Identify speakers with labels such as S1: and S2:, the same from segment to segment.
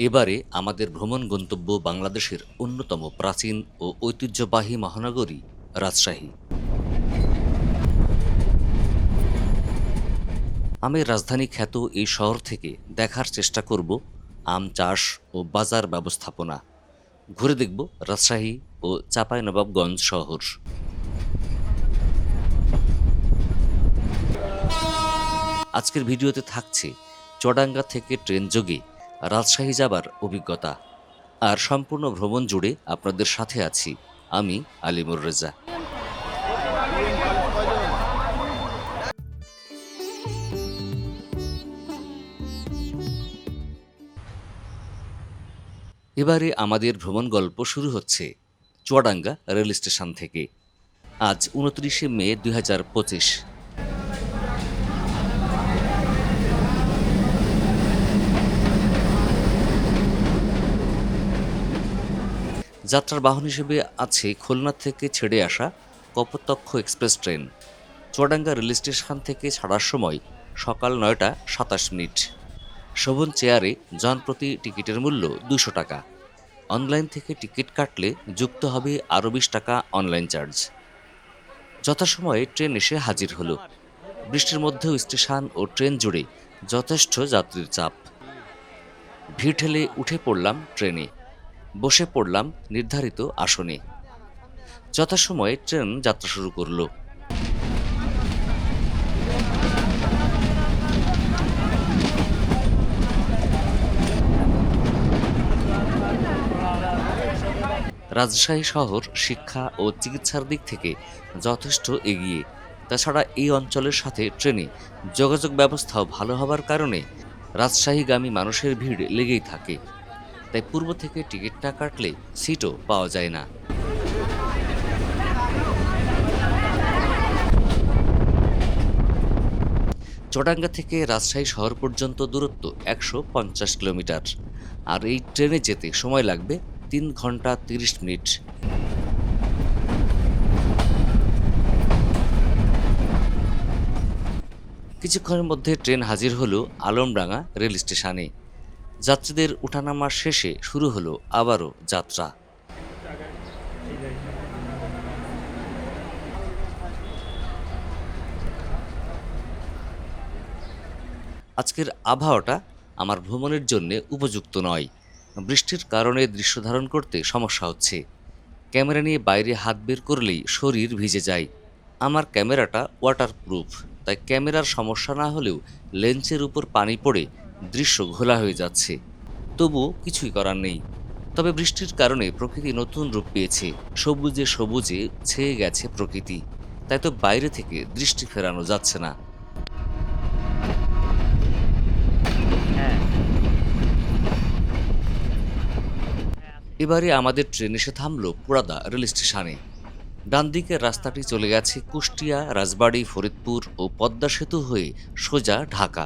S1: এবারে আমাদের ভ্রমণ গন্তব্য বাংলাদেশের অন্যতম প্রাচীন ও ঐতিহ্যবাহী মহানগরী রাজশাহী। আমি রাজধানী খ্যাত এই শহর থেকে দেখার চেষ্টা করব আম চাষ ও বাজার ব্যবস্থাপনা। ঘুরে দেখব রাজশাহী ও চাঁপাইনবাবগঞ্জ শহর। আজকের ভিডিওতে থাকছে চুয়াডাঙ্গা থেকে ট্রেন যোগে রাজশাহী যাবার অভিজ্ঞতা। আর সম্পূর্ণ ভ্রমণ জুড়ে আপনাদের সাথে আছি আমি আলিমুর রেজা। এবারে আমাদের ভ্রমণ গল্প শুরু হচ্ছে চুয়াডাঙ্গা রেল স্টেশন থেকে। আজ ২৯শে মে ২০২৫। যাত্রার বাহন হিসেবে আছে খুলনা থেকে ছেড়ে আসা Kapotaksha express train. Chuadanga rail station থেকে ছাড়ার সময় সকাল ৯টা ২৭ মিনিট। শোভন চেয়ারে জনপ্রতি টিকিটের মূল্য ২০০ টাকা। অনলাইন থেকে টিকিট কাটলে যুক্ত হবে আরও ২০ টাকা অনলাইন চার্জ। যথাসময়ে ট্রেন এসে হাজির হলো। বৃষ্টির মধ্যেও স্টেশন ও ট্রেন জুড়ে যথেষ্ট যাত্রীর চাপ। ভিড় ঠেলে উঠে পড়লাম ট্রেনে, বসে পড়লাম নির্ধারিত আসনে। যথাসময়ে ট্রেন যাত্রা শুরু করলো। রাজশাহী শহর শিক্ষা ও চিকিৎসার দিক থেকে যথেষ্ট এগিয়ে। তাছাড়া এই অঞ্চলের সাথে ট্রেনে যোগাযোগ ব্যবস্থাও ভালো হবার কারণে রাজশাহীগামী মানুষের ভিড় লেগেই থাকে। তাই পূর্ব থেকে টিকিট না কাটলে সিটও পাওয়া যায় না। চুয়াডাঙ্গা থেকে রাজশাহী শহর পর্যন্ত দূরত্ব ১৫০ কিলোমিটার। আর এই ট্রেনে যেতে সময় লাগবে ৩ ঘন্টা ৩০ মিনিট। কিছুক্ষণের মধ্যে ট্রেন হাজির হলো আলমডাঙ্গা রেল স্টেশনে। যাত্রীদের ওঠানামা শেষে শুরু হলো আবারও যাত্রা। আজকের আবহাওয়াটা আমার ভ্রমণের জন্য উপযুক্ত নয়। বৃষ্টির কারণে দৃশ্য ধারণ করতে সমস্যা হচ্ছে। ক্যামেরা নিয়ে বাইরে হাত বের করলেই শরীর ভিজে যায়। আমার ক্যামেরাটা ওয়াটারপ্রুফ, তাই ক্যামেরার সমস্যা না হলেও লেন্সের উপর পানি পড়ে দৃশ্য ঘোলা হয়ে যাচ্ছে। তবুও কিছুই করার নেই। তবে বৃষ্টির কারণে প্রকৃতি নতুন রূপ পেয়েছে। সবুজে সবুজে ছেয়ে গেছে প্রকৃতি। তাই তো বাইরে থেকে দৃষ্টি ফেরানো যাচ্ছে না। এবারে আমাদের ট্রেন এসে থামলো পুরাদা রেল স্টেশনে। ডান দিকের রাস্তাটি চলে গেছে কুষ্টিয়া, রাজবাড়ী, ফরিদপুর ও পদ্মা সেতু হয়ে সোজা ঢাকা।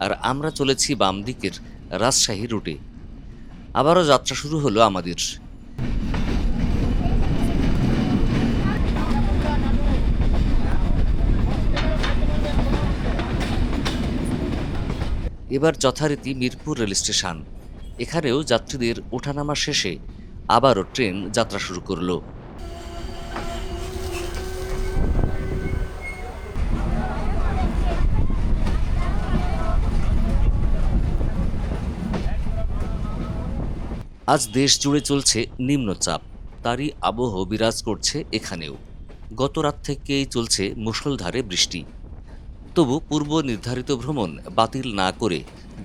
S1: আর আমরা চলেছি বাম দিকের রাজশাহী রুটে। আবারও যাত্রা শুরু হলো আমাদের। এবার যথারীতি মিরপুর রেল স্টেশন। এখানেও যাত্রীদের ওঠানামা শেষে আবারও ট্রেন যাত্রা শুরু করলো। আজ দেশ জুড়ে চলছে নিম্নচাপ, তারই আবহ বিরাজ করছে এখানেও। গত রাত থেকেই চলছে মুষলধারে বৃষ্টি। তবু পূর্ব নির্ধারিত ভ্রমণ বাতিল না করে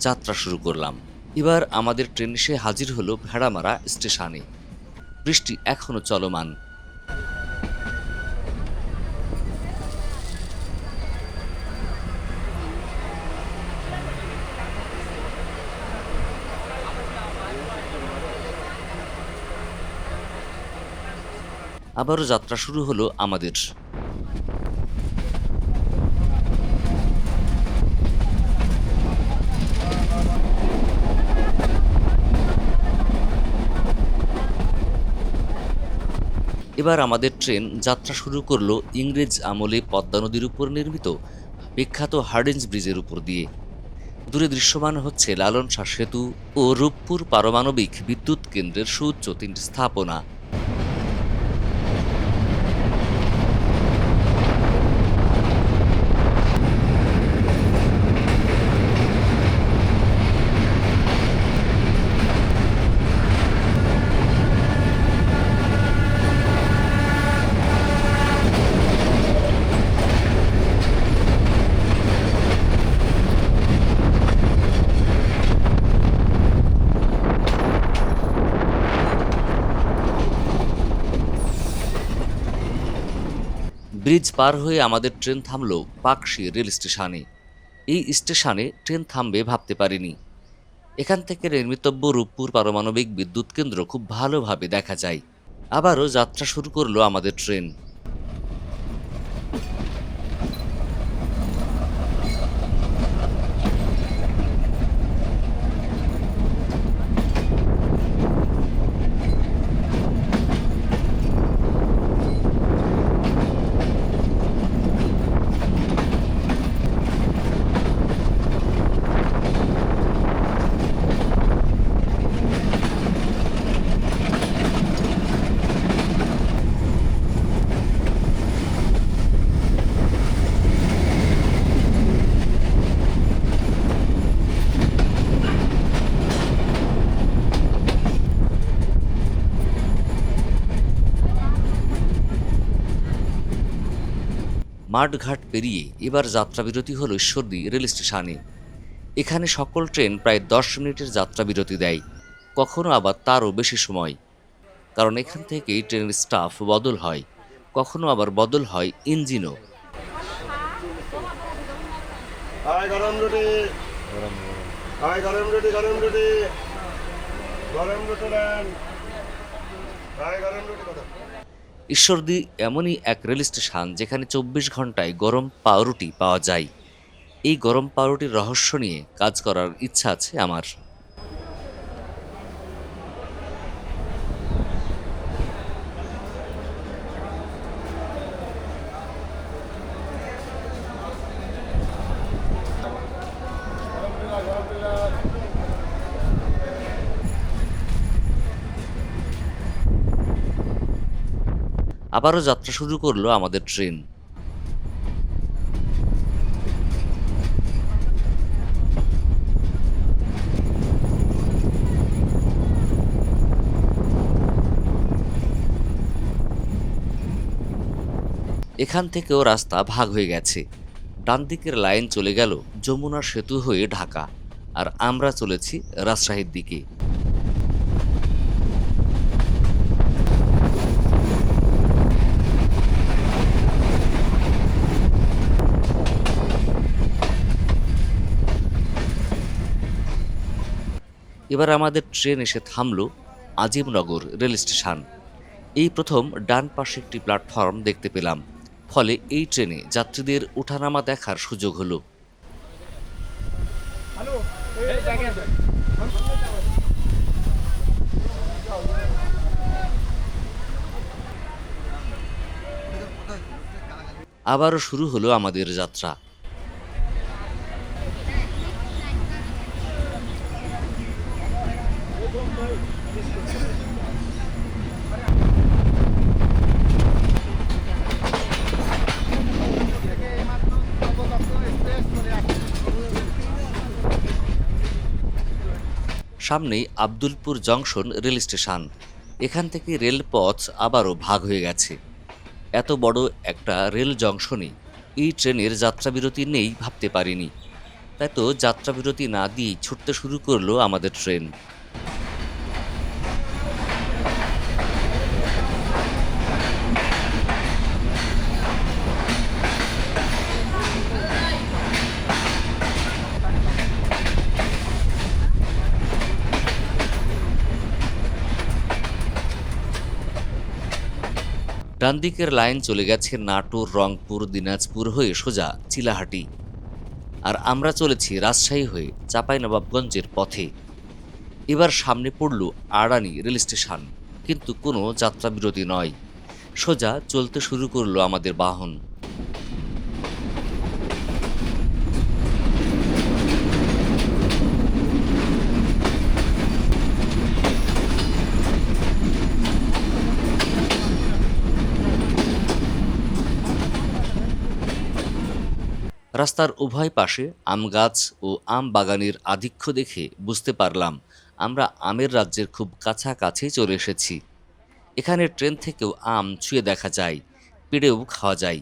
S1: যাত্রা শুরু করলাম। এবার আমাদের ট্রেন এসে হাজির হলো ভেড়ামারা স্টেশনে। বৃষ্টি এখনো চলমান। আবারও যাত্রা শুরু হলো আমাদের। এবার আমাদের ট্রেন যাত্রা শুরু করলো ইংরেজ আমলে পদ্মা নদীর উপর নির্মিত বিখ্যাত হার্ডিঞ্জ ব্রিজের উপর দিয়ে। দূরে দৃশ্যমান হচ্ছে লালন শাহ সেতু ও রূপপুর পারমাণবিক বিদ্যুৎ কেন্দ্রের সুউচ্চ তিনটি স্থাপনা। ব্রিজ পার হয়ে আমাদের ট্রেন থামল পাকশি রেল স্টেশনে। এই স্টেশনে ট্রেন থামবে ভাবতে পারিনি। এখান থেকে নির্মিতব্য রূপপুর পারমাণবিক বিদ্যুৎ কেন্দ্র খুব ভালোভাবে দেখা যায়। আবারও যাত্রা শুরু করলো আমাদের ট্রেন। মাঠঘাট পেরিয়ে এবার যাত্রাবিরতি হলো ঈশ্বরদী রেল স্টেশনে। এখানে সকল ট্রেন প্রায় 10 মিনিটের যাত্রাবিরতি দেয়, কখনো আবার তারও বেশি সময়। কারণ এখান থেকেই ট্রেনের স্টাফ বদল হয়, কখনো আবার বদল হয় ইঞ্জিনও।
S2: গরম রুটি, গরম রুটি, গরম রুটি, গরম রুটি নেন, গরম রুটি কথা।
S1: ঈশ্বরদী এমনই এক রেল স্টেশন যেখানে 24 ঘন্টায় গরম পাউরুটি পাওয়া যায়। এই গরম পাউরুটির রহস্য নিয়ে কাজ করার ইচ্ছা আছে আমার। আবারও যাত্রা শুরু করলো আমাদের ট্রেন। এখান থেকেও রাস্তা ভাগ হয়ে গেছে। ডান দিকের লাইন চলে গেল যমুনা সেতু হয়ে ঢাকা, আর আমরা চলেছি রাজশাহীর দিকে। এবার আমাদের ট্রেন এসে থামল আজিমনগর রেল স্টেশন। এই প্রথম ডান পাশে একটি প্ল্যাটফর্ম দেখতে পেলাম, ফলে এই ট্রেনে যাত্রীদের ওঠানামা দেখার সুযোগ হলো। আবারও শুরু হলো আমাদের যাত্রা। সামনেই আব্দুলপুর জংশন রেল স্টেশন। এখান থেকে রেলপথ আবারও ভাগ হয়ে গেছে। এত বড় একটা রেল জংশনে এই ট্রেনের যাত্রাবিরতি নেই ভাবতে পারিনি। তাই তো যাত্রাবিরতি না দিয়েই ছুটতে শুরু করলো আমাদের ট্রেন। ডান দিকের লাইন চলে গেছে নাটোর, রংপুর, দিনাজপুর হয়ে সোজা চিলাহাটি, আর আমরা চলেছি রাজশাহী হয়ে চাঁপাইনবাবগঞ্জের পথে। এবার সামনে পড়ল আড়ানি রেল স্টেশন, কিন্তু কোনো যাত্রাবিরতি নয়, সোজা চলতে শুরু করলো আমাদের বাহন। রাস্তার উভয় পাশে আম গাছ ও আম বাগানের আধিক্য দেখে বুঝতে পারলাম আমরা আমের রাজ্যের খুব কাছাকাছি চলে এসেছি। এখানে ট্রেন থেকেও আম ছুঁয়ে দেখা যায়, পেড়েও খাওয়া যায়।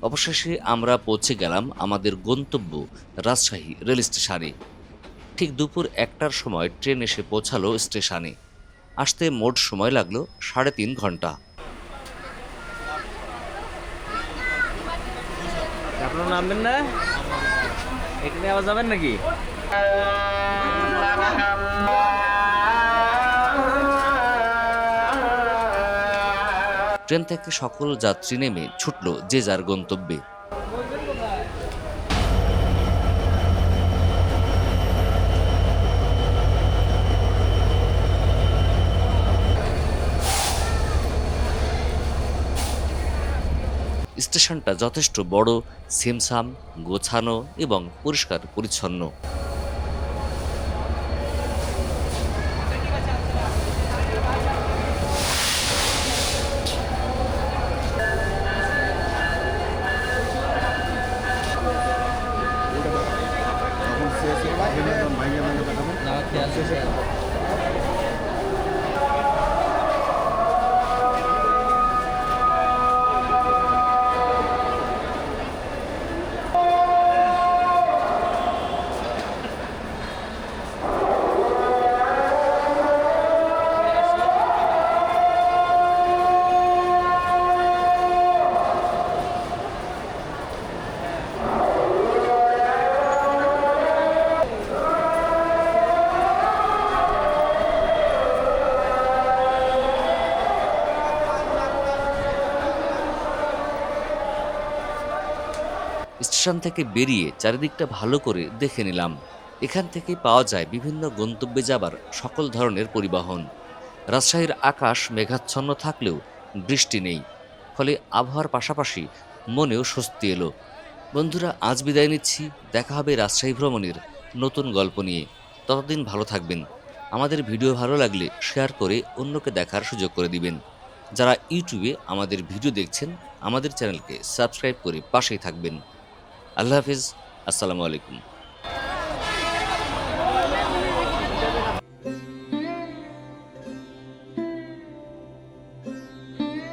S1: অবশেষে আমরা পৌঁছে গেলাম আমাদের গন্তব্য রাজশাহী রেল স্টেশনে। ঠিক দুপুর 1টার সময় ট্রেন এসে পৌঁছালো স্টেশনে। আসতে মোট সময় লাগলো 3.5 ঘন্টা।
S3: আপনার নামবেন না, এখানে আবার যাবেন নাকি?
S1: ট্রেন থেকে সকল যাত্রী নেমে ছুটল যে যার গন্তব্যে। স্টেশনটা যথেষ্ট বড়, ছিমছাম, গোছানো এবং পরিষ্কার পরিচ্ছন্ন। স্টেশন থেকে বেরিয়ে চারিদিকটা ভালো করে দেখে নিলাম। এখান থেকে পাওয়া যায় বিভিন্ন গন্তব্যে যাবার সকল ধরনের পরিবহন। রাজশাহীর আকাশ মেঘাচ্ছন্ন থাকলেও বৃষ্টি নেই, ফলে আবহাওয়ার পাশাপাশি মনেও স্বস্তি এলো। বন্ধুরা, আজ বিদায় নিচ্ছি। দেখা হবে রাজশাহী ভ্রমণের নতুন গল্প নিয়ে। ততদিন ভালো থাকবেন। আমাদের ভিডিও ভালো লাগলে শেয়ার করে অন্যকে দেখার সুযোগ করে দিবেন। যারা ইউটিউবে আমাদের ভিডিও দেখছেন, আমাদের চ্যানেলকে সাবস্ক্রাইব করে পাশেই থাকবেন। আল্লাহ হাফিজ। আসসালামু আলাইকুম।